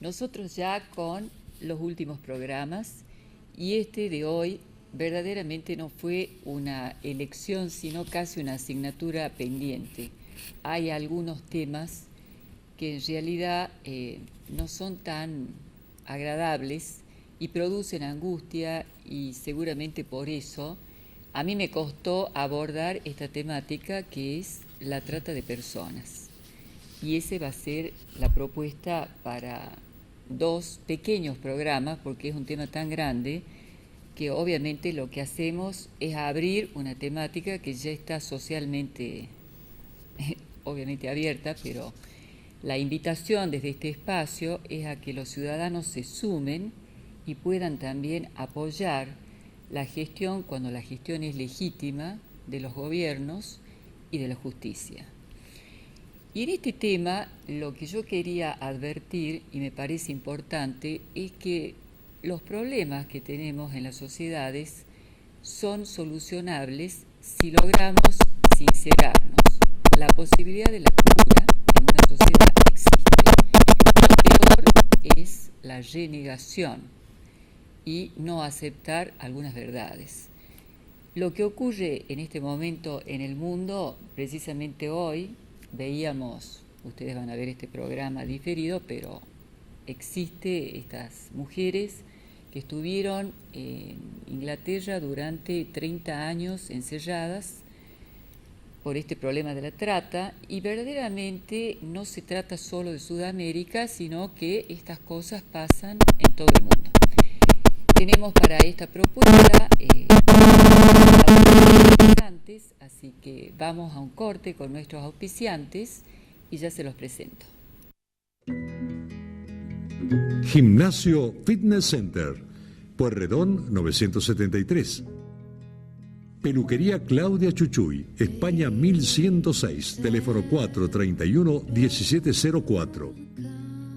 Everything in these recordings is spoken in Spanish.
nosotros ya con los últimos programas y este de hoy verdaderamente no fue una elección, sino casi una asignatura pendiente. Hay algunos temas que en realidad no son tan agradables y producen angustia y seguramente por eso a mí me costó abordar esta temática que es la trata de personas. Y ese va a ser la propuesta para 2 pequeños programas, porque es un tema tan grande que obviamente lo que hacemos es abrir una temática que ya está socialmente, obviamente abierta, pero la invitación desde este espacio es a que los ciudadanos se sumen y puedan también apoyar la gestión, cuando la gestión es legítima, de los gobiernos y de la justicia. Y en este tema lo que yo quería advertir, y me parece importante, es que los problemas que tenemos en las sociedades son solucionables si logramos sincerarnos. La posibilidad de la cura en una sociedad existe. Lo peor es la renegación y no aceptar algunas verdades. Lo que ocurre en este momento en el mundo, precisamente hoy, veíamos, ustedes van a ver este programa diferido, pero existe estas mujeres que estuvieron en Inglaterra durante 30 años encerradas por este problema de la trata, y verdaderamente no se trata solo de Sudamérica, sino que estas cosas pasan en todo el mundo. Tenemos para esta propuesta auspiciantes, así que vamos a un corte con nuestros auspiciantes y ya se los presento. Gimnasio Fitness Center, Pueyrredón 973. Peluquería Claudia Chuchuy, España 1106, teléfono 431-1704.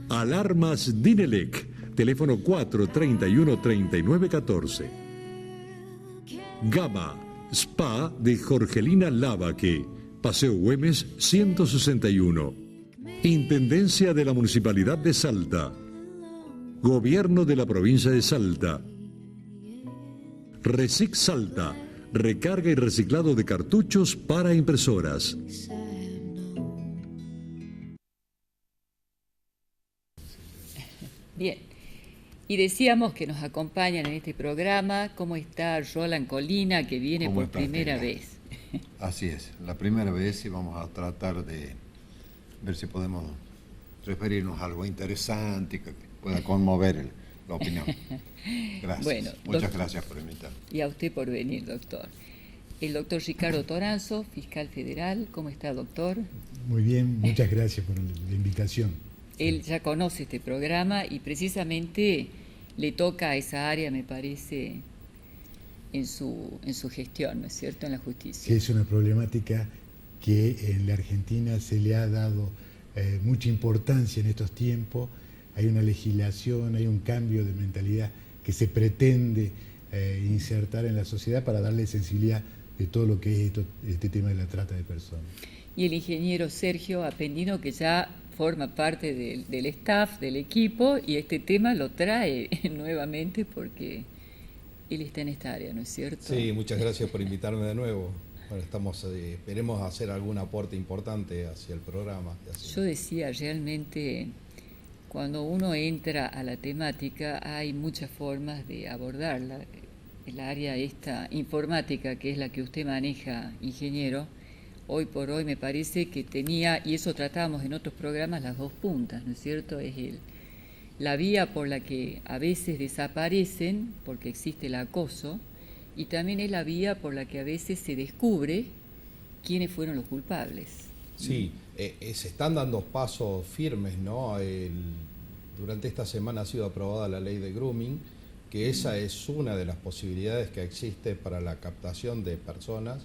Alarmas Dinelec, teléfono 431-3914. Gama, Spa de Jorgelina Lavaque, Paseo Güemes 161. Intendencia de la Municipalidad de Salta. Gobierno de la Provincia de Salta. Resic Salta, recarga y reciclado de cartuchos para impresoras. Bien, y decíamos que nos acompañan en este programa. ¿Cómo está Roland Colina, que viene por primera vez? Así es, la primera vez, y vamos a tratar de ver si podemos referirnos a algo interesante que pueda conmover la opinión. Gracias. Bueno, muchas gracias por invitarme. Y a usted por venir, doctor. El doctor Ricardo Toranzo, fiscal federal. ¿Cómo está, doctor? Muy bien, muchas gracias por la invitación. Él ya conoce este programa y precisamente le toca a esa área, me parece, en su gestión, ¿no es cierto?, en la justicia. Sí, es una problemática que en la Argentina se le ha dado mucha importancia en estos tiempos. Hay una legislación, hay un cambio de mentalidad que se pretende insertar en la sociedad para darle sensibilidad de todo lo que es este tema de la trata de personas. Y el ingeniero Sergio Apendino, que ya forma parte del staff, del equipo, y este tema lo trae nuevamente porque él está en esta área, ¿no es cierto? Sí, muchas gracias por invitarme de nuevo. Bueno, esperemos hacer algún aporte importante hacia el programa. Yo decía, realmente, cuando uno entra a la temática, hay muchas formas de abordarla. El área esta informática, que es la que usted maneja, ingeniero, hoy por hoy me parece que tenía, y eso tratábamos en otros programas, las dos puntas, ¿no es cierto? Es la vía por la que a veces desaparecen, porque existe el acoso, y también es la vía por la que a veces se descubre quiénes fueron los culpables. Sí, se están dando pasos firmes, ¿no? Durante esta semana ha sido aprobada la ley de grooming, que esa es una de las posibilidades que existe para la captación de personas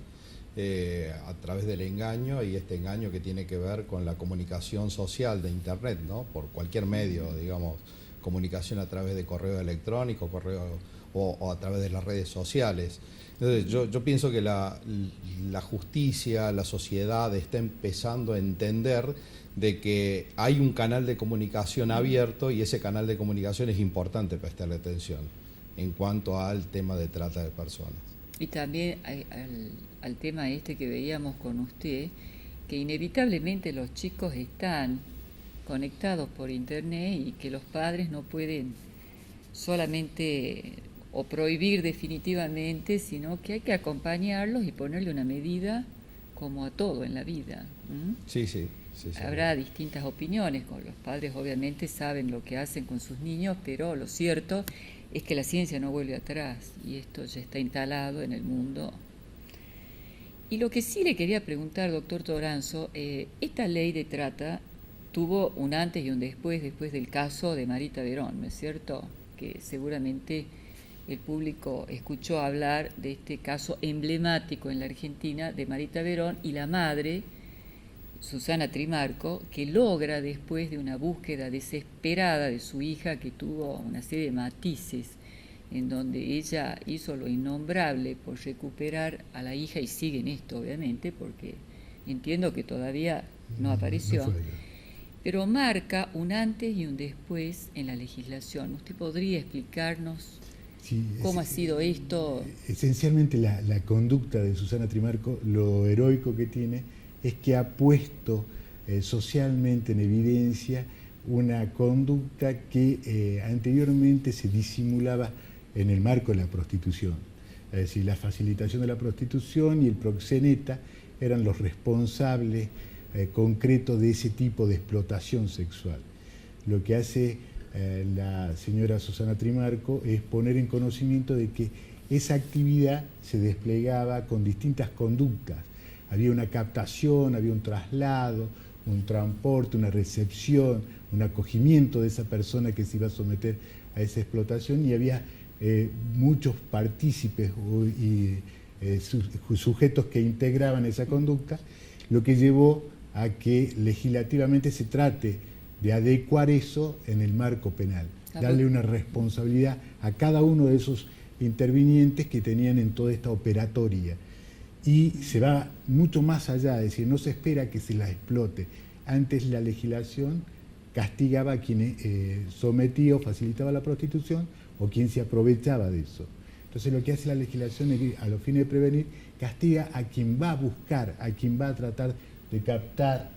a través del engaño, y este engaño que tiene que ver con la comunicación social de Internet, ¿no? Por cualquier medio, digamos, comunicación a través de correo electrónico, o a través de las redes sociales. Entonces yo pienso que la justicia, la sociedad está empezando a entender de que hay un canal de comunicación abierto y ese canal de comunicación es importante prestarle atención en cuanto al tema de trata de personas. Y también al tema este que veíamos con usted, que inevitablemente los chicos están conectados por internet y que los padres no pueden solamente o prohibir definitivamente, sino que hay que acompañarlos y ponerle una medida como a todo en la vida. Sí. Habrá distintas opiniones, con los padres obviamente saben lo que hacen con sus niños, pero lo cierto es que la ciencia no vuelve atrás y esto ya está instalado en el mundo. Y lo que sí le quería preguntar, doctor Toranzo, esta ley de trata tuvo un antes y un después del caso de Marita Verón, ¿no es cierto? Que seguramente el público escuchó hablar de este caso emblemático en la Argentina de Marita Verón y la madre, Susana Trimarco, que logra, después de una búsqueda desesperada de su hija, que tuvo una serie de matices, en donde ella hizo lo innombrable por recuperar a la hija, y sigue en esto obviamente, porque entiendo que todavía no apareció, pero marca un antes y un después en la legislación. ¿Usted podría explicarnos cómo ha sido esto? Esencialmente la conducta de Susana Trimarco, lo heroico que tiene, es que ha puesto socialmente en evidencia una conducta que anteriormente se disimulaba en el marco de la prostitución. Es decir, la facilitación de la prostitución y el proxeneta eran los responsables concretos de ese tipo de explotación sexual. Lo que hace la señora Susana Trimarco es poner en conocimiento de que esa actividad se desplegaba con distintas conductas. Había una captación, había un traslado, un transporte, una recepción, un acogimiento de esa persona que se iba a someter a esa explotación, y había muchos partícipes y sujetos que integraban esa conducta, lo que llevó a que legislativamente se trate de adecuar eso en el marco penal, darle una responsabilidad a cada uno de esos intervinientes que tenían en toda esta operatoria. Y se va mucho más allá, es decir, no se espera que se la explote. Antes la legislación castigaba a quien sometía o facilitaba la prostitución o quien se aprovechaba de eso. Entonces lo que hace la legislación es que, a los fines de prevenir, castiga a quien va a buscar, a quien va a tratar de captar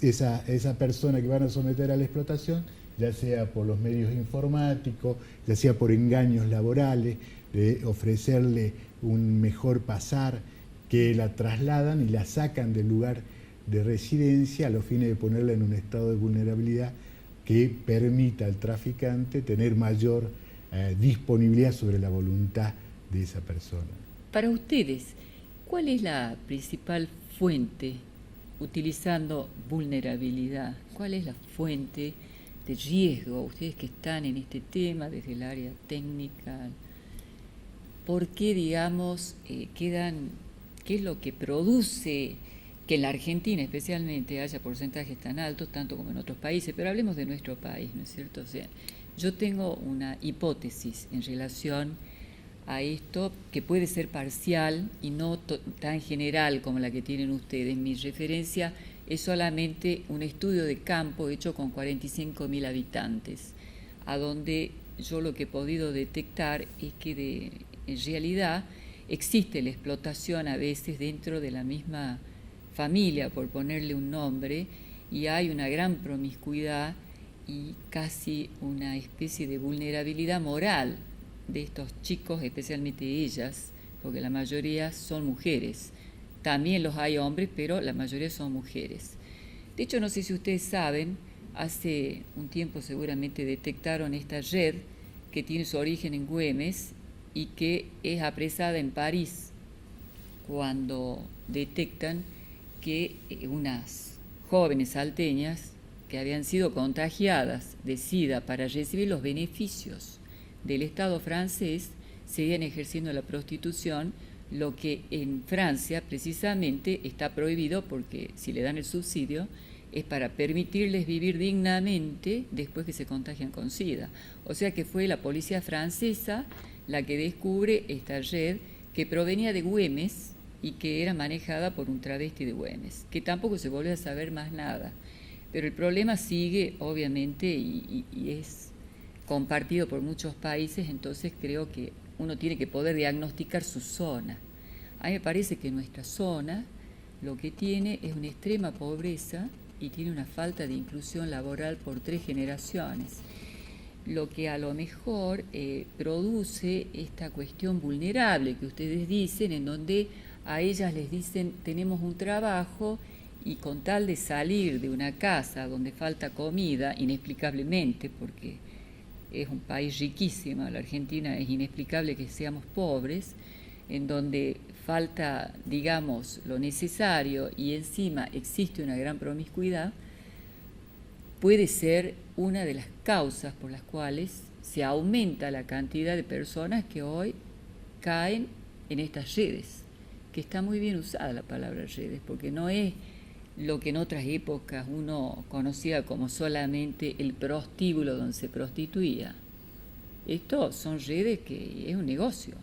esa persona que van a someter a la explotación, ya sea por los medios informáticos, ya sea por engaños laborales, de ofrecerle un mejor pasar, que la trasladan y la sacan del lugar de residencia a los fines de ponerla en un estado de vulnerabilidad que permita al traficante tener mayor disponibilidad sobre la voluntad de esa persona. Para ustedes, ¿cuál es la principal fuente, utilizando vulnerabilidad? ¿Cuál es la fuente de riesgo? Ustedes que están en este tema desde el área técnica, ¿por qué, digamos, qué es lo que produce que en la Argentina especialmente haya porcentajes tan altos, tanto como en otros países? Pero hablemos de nuestro país, ¿no es cierto? O sea, yo tengo una hipótesis en relación a esto que puede ser parcial y no tan general como la que tienen ustedes. Mi referencia es solamente un estudio de campo hecho con 45.000 habitantes, a donde yo lo que he podido detectar es que en realidad existe la explotación a veces dentro de la misma familia, por ponerle un nombre, y hay una gran promiscuidad y casi una especie de vulnerabilidad moral de estos chicos, especialmente ellas, porque la mayoría son mujeres. También los hay hombres, pero la mayoría son mujeres. De hecho, no sé si ustedes saben, hace un tiempo seguramente detectaron esta red que tiene su origen en Güemes y que es apresada en París cuando detectan que unas jóvenes salteñas que habían sido contagiadas de SIDA para recibir los beneficios del Estado francés seguían ejerciendo la prostitución, lo que en Francia precisamente está prohibido porque si le dan el subsidio es para permitirles vivir dignamente después que se contagian con SIDA. O sea que fue la policía francesa la que descubre esta red que provenía de Güemes y que era manejada por un travesti de Güemes, que tampoco se volvió a saber más nada. Pero el problema sigue, obviamente, y es compartido por muchos países, entonces creo que uno tiene que poder diagnosticar su zona. A mí me parece que nuestra zona lo que tiene es una extrema pobreza y tiene una falta de inclusión laboral por 3 generaciones, lo que a lo mejor produce esta cuestión vulnerable que ustedes dicen, en donde a ellas les dicen tenemos un trabajo y con tal de salir de una casa donde falta comida, inexplicablemente, porque es un país riquísimo, la Argentina, es inexplicable que seamos pobres, en donde falta, digamos, lo necesario y encima existe una gran promiscuidad, puede ser una de las causas por las cuales se aumenta la cantidad de personas que hoy caen en estas redes, que está muy bien usada la palabra redes, porque no es lo que en otras épocas uno conocía como solamente el prostíbulo donde se prostituía. Esto son redes que es un negocio,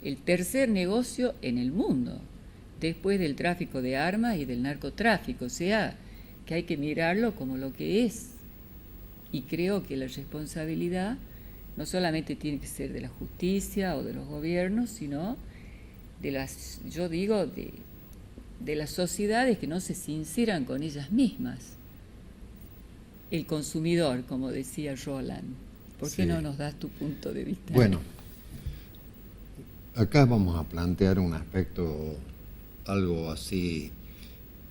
el tercer negocio en el mundo, después del tráfico de armas y del narcotráfico, o sea, que hay que mirarlo como lo que es. Y creo que la responsabilidad no solamente tiene que ser de la justicia o de los gobiernos, sino de las, yo digo, de las sociedades que no se sinceran con ellas mismas. El consumidor, como decía Roland. ¿Por qué no nos das tu punto de vista? Bueno, acá vamos a plantear un aspecto algo así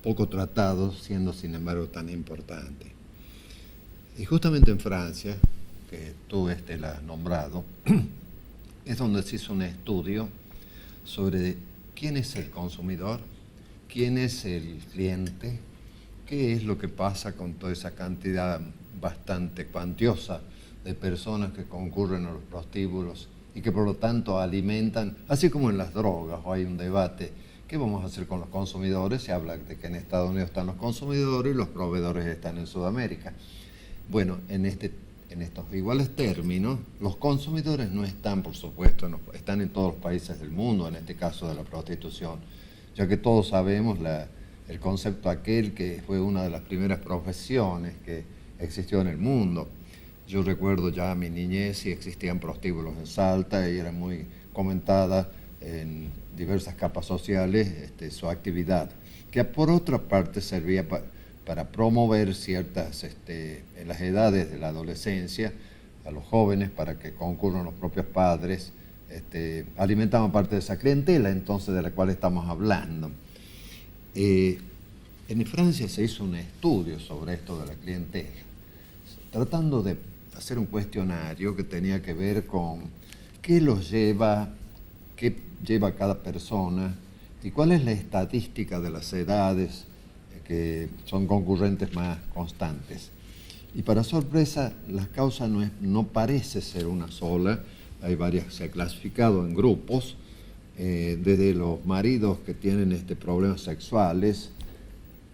poco tratado, siendo sin embargo tan importante. Y justamente en Francia, que tú la has nombrado, es donde se hizo un estudio sobre quién es el consumidor, quién es el cliente, qué es lo que pasa con toda esa cantidad bastante cuantiosa de personas que concurren a los prostíbulos y que por lo tanto alimentan, así como en las drogas, o hay un debate, ¿qué vamos a hacer con los consumidores? Se habla de que en Estados Unidos están los consumidores y los proveedores están en Sudamérica. Bueno, en estos iguales términos, los consumidores no están, por supuesto, están en todos los países del mundo, en este caso de la prostitución, ya que todos sabemos el concepto aquel que fue una de las primeras profesiones que existió en el mundo. Yo recuerdo ya mi niñez y existían prostíbulos en Salta y era muy comentada en diversas capas sociales su actividad, que por otra parte servía para promover ciertas, en las edades de la adolescencia, a los jóvenes para que concurran los propios padres, alimentaban parte de esa clientela entonces de la cual estamos hablando. En Francia se hizo un estudio sobre esto de la clientela, tratando de hacer un cuestionario que tenía que ver con qué lleva cada persona y cuál es la estadística de las edades que son concurrentes más constantes. Y para sorpresa, la causa no parece ser una sola, hay varias, se ha clasificado en grupos, desde los maridos que tienen problemas sexuales,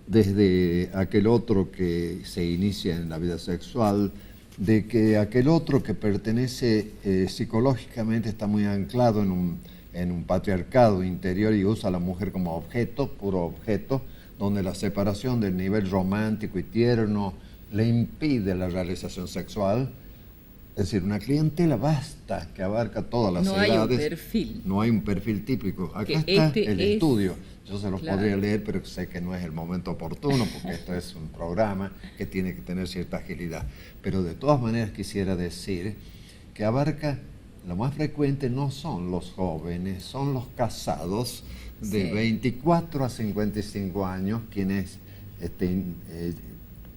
desde aquel otro que se inicia en la vida sexual, de que aquel otro que pertenece psicológicamente está muy anclado en un patriarcado interior y usa a la mujer como objeto, puro objeto, donde la separación del nivel romántico y tierno le impide la realización sexual. Es decir, una clientela vasta que abarca todas las edades. No hay un perfil. No hay un perfil típico. Acá está el estudio. Yo se los podría leer, pero sé que no es el momento oportuno, porque esto es un programa que tiene que tener cierta agilidad. Pero de todas maneras quisiera decir que abarca, lo más frecuente no son los jóvenes, son los casados de 24 a 55 años, quienes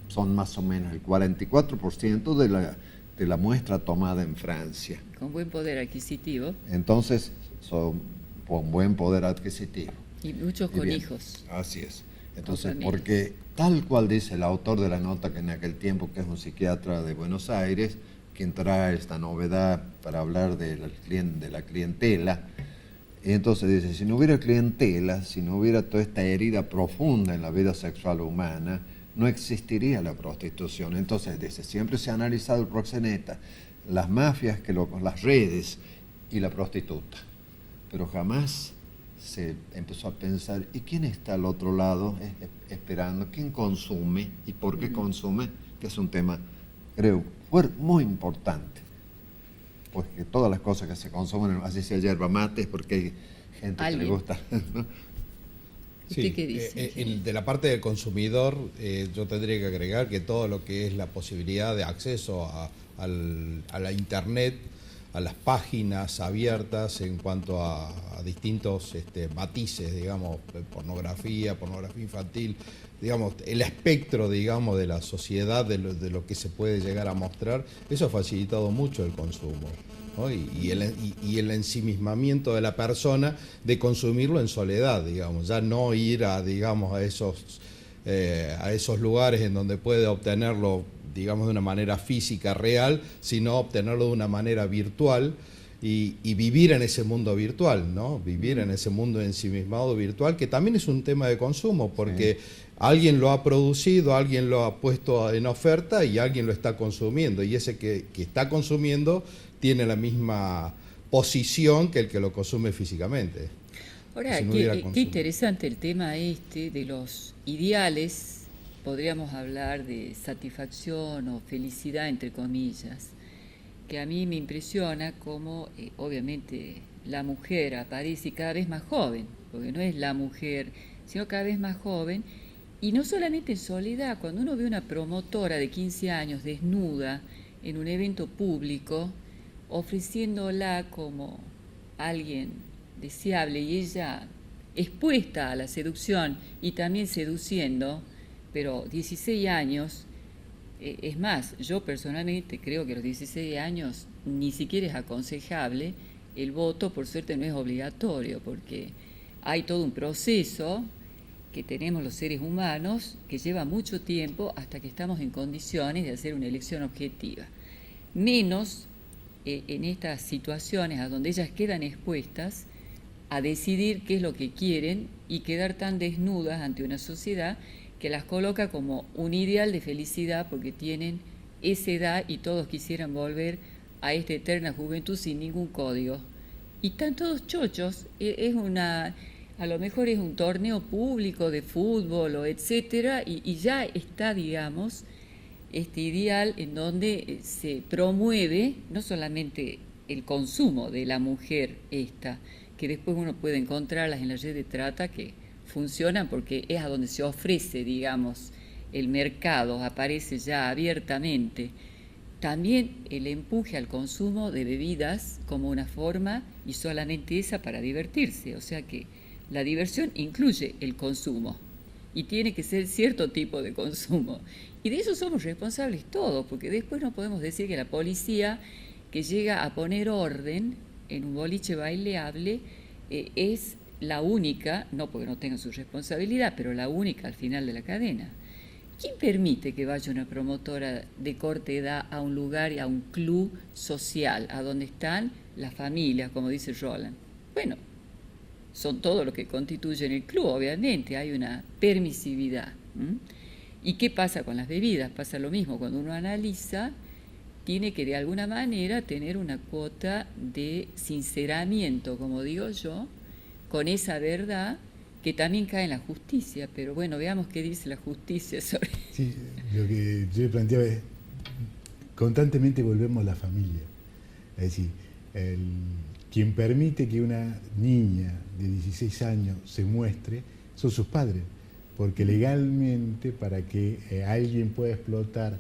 son más o menos el 44% de la muestra tomada en Francia. Con buen poder adquisitivo. Entonces, son con buen poder adquisitivo. Y muchos con hijos. Así es. Entonces, porque tal cual dice el autor de la nota, que en aquel tiempo, que es un psiquiatra de Buenos Aires, quien trae esta novedad para hablar de la clientela, y entonces dice, si no hubiera clientela, si no hubiera toda esta herida profunda en la vida sexual humana, no existiría la prostitución. Entonces dice, siempre se ha analizado el proxeneta, las mafias, las redes y la prostituta, pero jamás se empezó a pensar, ¿y quién está al otro lado esperando? ¿Quién consume y por qué consume? Que es un tema, creo, muy importante. Pues que todas las cosas que se consumen, así sea yerba mate, es porque hay gente que le gusta, ¿no? ¿Usted qué dice? De la parte del consumidor, yo tendría que agregar que todo lo que es la posibilidad de acceso a la Internet, a las páginas abiertas en cuanto a distintos matices, digamos, pornografía infantil, digamos, el espectro, digamos, de la sociedad, de lo que se puede llegar a mostrar, eso ha facilitado mucho el consumo, ¿no? Y el ensimismamiento de la persona de consumirlo en soledad, digamos, ya no ir a esos lugares en donde puede obtenerlo, digamos, de una manera física real, sino obtenerlo de una manera virtual y vivir en ese mundo virtual, ¿no? Vivir en ese mundo ensimismado virtual, que también es un tema de consumo, porque alguien lo ha producido, alguien lo ha puesto en oferta y alguien lo está consumiendo, y ese que está consumiendo tiene la misma posición que el que lo consume físicamente. Ahora, Si no qué interesante el tema de los ideales. Podríamos hablar de satisfacción o felicidad, entre comillas, que a mí me impresiona cómo, obviamente, la mujer aparece cada vez más joven, porque no es la mujer, sino cada vez más joven, y no solamente en soledad. Cuando uno ve una promotora de 15 años desnuda en un evento público, ofreciéndola como alguien deseable y ella expuesta a la seducción y también seduciendo, pero 16 años, es más, yo personalmente creo que a los 16 años ni siquiera es aconsejable. El voto, por suerte, no es obligatorio, porque hay todo un proceso que tenemos los seres humanos que lleva mucho tiempo hasta que estamos en condiciones de hacer una elección objetiva. Menos en estas situaciones a donde ellas quedan expuestas a decidir qué es lo que quieren y quedar tan desnudas ante una sociedad que las coloca como un ideal de felicidad porque tienen esa edad y todos quisieran volver a esta eterna juventud sin ningún código. Y están todos chochos. A lo mejor es un torneo público de fútbol o etcétera, y ya está, digamos, este ideal en donde se promueve no solamente el consumo de la mujer que después uno puede encontrarlas en la red de trata que funcionan porque es a donde se ofrece, digamos, el mercado, aparece ya abiertamente. También el empuje al consumo de bebidas como una forma, y solamente esa, para divertirse. O sea que la diversión incluye el consumo y tiene que ser cierto tipo de consumo. Y de eso somos responsables todos, porque después no podemos decir que la policía que llega a poner orden en un boliche baileable es la única, no porque no tenga su responsabilidad, pero la única al final de la cadena. ¿Quién permite que vaya una promotora de corta edad a un lugar y a un club social, a donde están las familias, como dice Roland? Bueno, son todo lo que constituyen el club, obviamente, hay una permisividad. ¿Y qué pasa con las bebidas? Pasa lo mismo, cuando uno analiza, tiene que de alguna manera tener una cuota de sinceramiento, como digo yo, con esa verdad que también cae en la justicia. Pero bueno, veamos qué dice la justicia sobre... Sí, lo que yo planteaba es, constantemente volvemos a la familia. Es decir, quien permite que una niña de 16 años se muestre son sus padres, porque legalmente para que alguien pueda explotar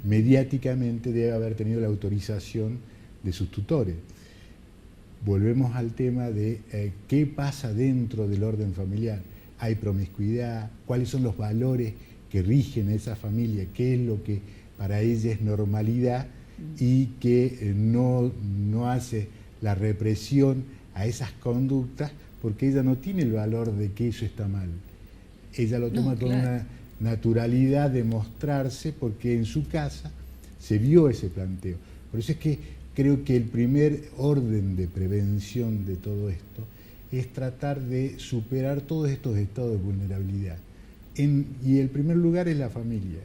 mediáticamente debe haber tenido la autorización de sus tutores. Volvemos al tema de qué pasa dentro del orden familiar. Hay promiscuidad, cuáles son los valores que rigen esa familia, qué es lo que para ella es normalidad y que no hace la represión a esas conductas porque ella no tiene el valor de que eso está mal. Ella lo toma con una naturalidad de mostrarse porque en su casa se vio ese planteo. Por eso es que creo que el primer orden de prevención de todo esto es tratar de superar todos estos estados de vulnerabilidad. Y el primer lugar es la familia,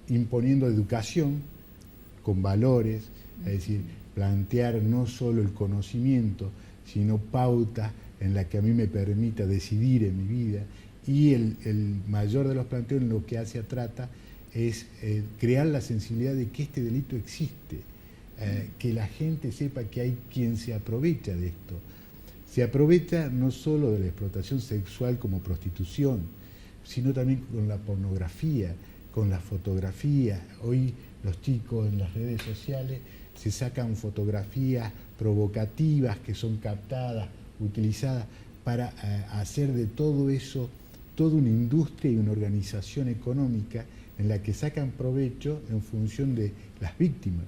imponiendo educación con valores, es decir, plantear no solo el conocimiento, sino pautas en la que a mí me permita decidir en mi vida. Y el mayor de los planteos en lo que trata es crear la sensibilidad de que este delito existe, que la gente sepa que hay quien se aprovecha de esto. Se aprovecha no solo de la explotación sexual como prostitución, sino también con la pornografía, con la fotografía. Hoy los chicos en las redes sociales se sacan fotografías provocativas que son captadas, utilizadas para hacer de todo eso toda una industria y una organización económica en la que sacan provecho en función de las víctimas.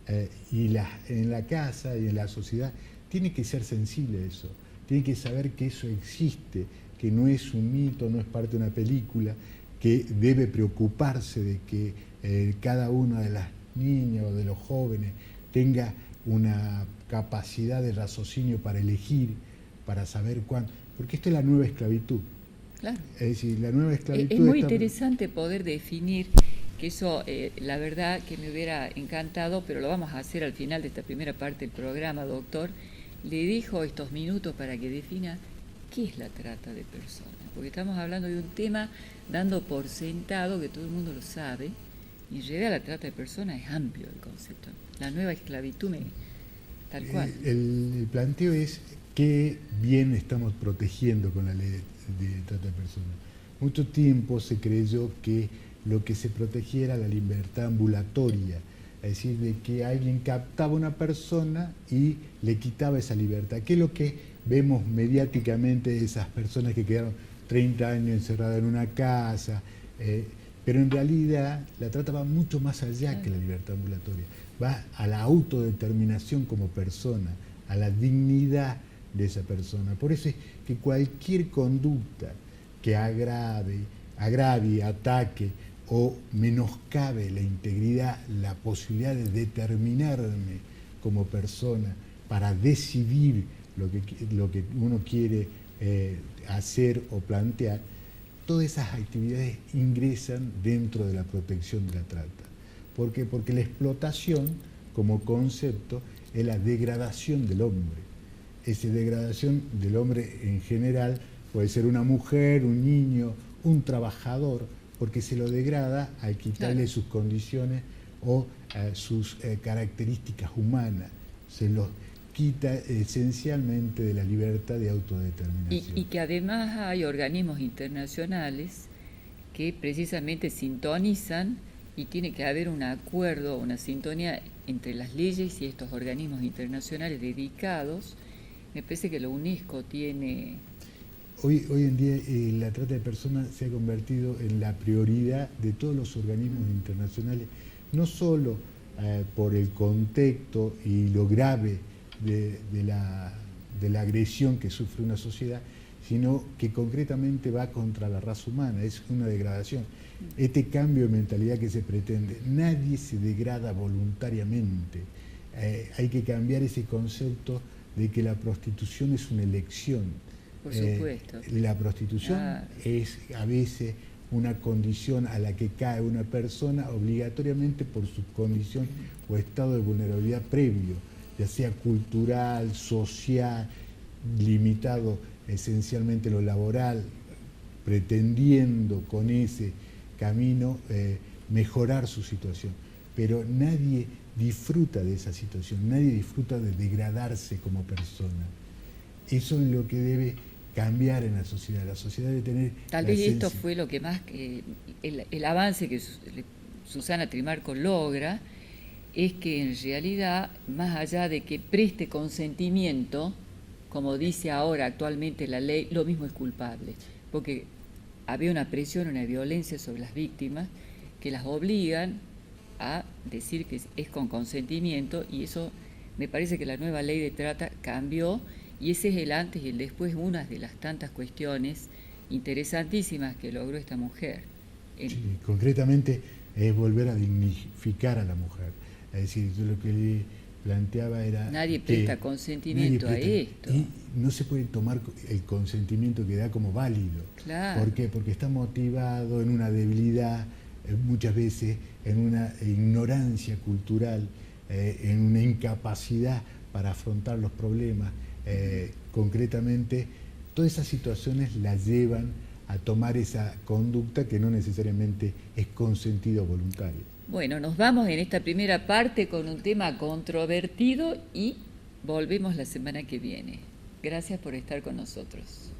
En la casa y en la sociedad tiene que ser sensible a eso, tiene que saber que eso existe, que no es un mito, no es parte de una película, que debe preocuparse de que cada una de las niñas o de los jóvenes tenga una capacidad de raciocinio para elegir, para saber cuándo, porque esto es la nueva esclavitud. Claro. Es decir, la nueva esclavitud es muy interesante poder definir, que eso la verdad que me hubiera encantado, pero lo vamos a hacer al final de esta primera parte del programa, doctor. Le dejo estos minutos para que defina qué es la trata de personas, porque estamos hablando de un tema dando por sentado que todo el mundo lo sabe, y en realidad la trata de personas es amplio el concepto. La nueva esclavitud, tal cual. El planteo es qué bien estamos protegiendo con la ley de trata de personas. Mucho tiempo se creyó que lo que se protegía era la libertad ambulatoria, es decir, de que alguien captaba a una persona y le quitaba esa libertad, que es lo que vemos mediáticamente de esas personas que quedaron 30 años encerradas en una casa, pero en realidad la trata va mucho más allá que la libertad ambulatoria, va a la autodeterminación como persona, a la dignidad de esa persona. Por eso es que cualquier conducta que agravie, ataque o menoscabe la integridad, la posibilidad de determinarme como persona para decidir lo que uno quiere hacer o plantear, todas esas actividades ingresan dentro de la protección de la trata. ¿Por qué? Porque la explotación como concepto es la degradación del hombre. Esa degradación del hombre en general puede ser una mujer, un niño, un trabajador, porque se lo degrada al quitarle sus condiciones o sus características humanas. Se los quita esencialmente de la libertad de autodeterminación. Y que además hay organismos internacionales que precisamente sintonizan, y tiene que haber un acuerdo, una sintonía entre las leyes y estos organismos internacionales dedicados. Me parece que la UNESCO tiene... Hoy en día la trata de personas se ha convertido en la prioridad de todos los organismos internacionales, no solo por el contexto y lo grave de la agresión que sufre una sociedad, sino que concretamente va contra la raza humana, es una degradación. Este cambio de mentalidad que se pretende, nadie se degrada voluntariamente, hay que cambiar ese concepto de que la prostitución es una elección. Por supuesto. La prostitución es a veces una condición a la que cae una persona obligatoriamente por su condición o estado de vulnerabilidad previo, ya sea cultural, social, limitado esencialmente lo laboral, pretendiendo con ese camino mejorar su situación. Pero nadie disfruta de esa situación, nadie disfruta de degradarse como persona. Eso es lo que debe cambiar en la sociedad. La sociedad debe tener... Tal vez esto fue lo que más, el avance que Susana Trimarco logra, es que en realidad, más allá de que preste consentimiento, como dice ahora actualmente la ley, lo mismo es culpable, porque había una presión, una violencia sobre las víctimas que las obligan a decir que es con consentimiento, y eso me parece que la nueva ley de trata cambió, y ese es el antes y el después, una de las tantas cuestiones interesantísimas que logró esta mujer. Sí, concretamente es volver a dignificar a la mujer, es decir, yo lo que le planteaba era... Nadie presta consentimiento a esto. Y no se puede tomar el consentimiento que da como válido. Claro. ¿Por qué? Porque está motivado en una debilidad, muchas veces en una ignorancia cultural, en una incapacidad para afrontar los problemas, concretamente, todas esas situaciones las llevan a tomar esa conducta que no necesariamente es consentida o voluntaria. Bueno, nos vamos en esta primera parte con un tema controvertido y volvemos la semana que viene. Gracias por estar con nosotros.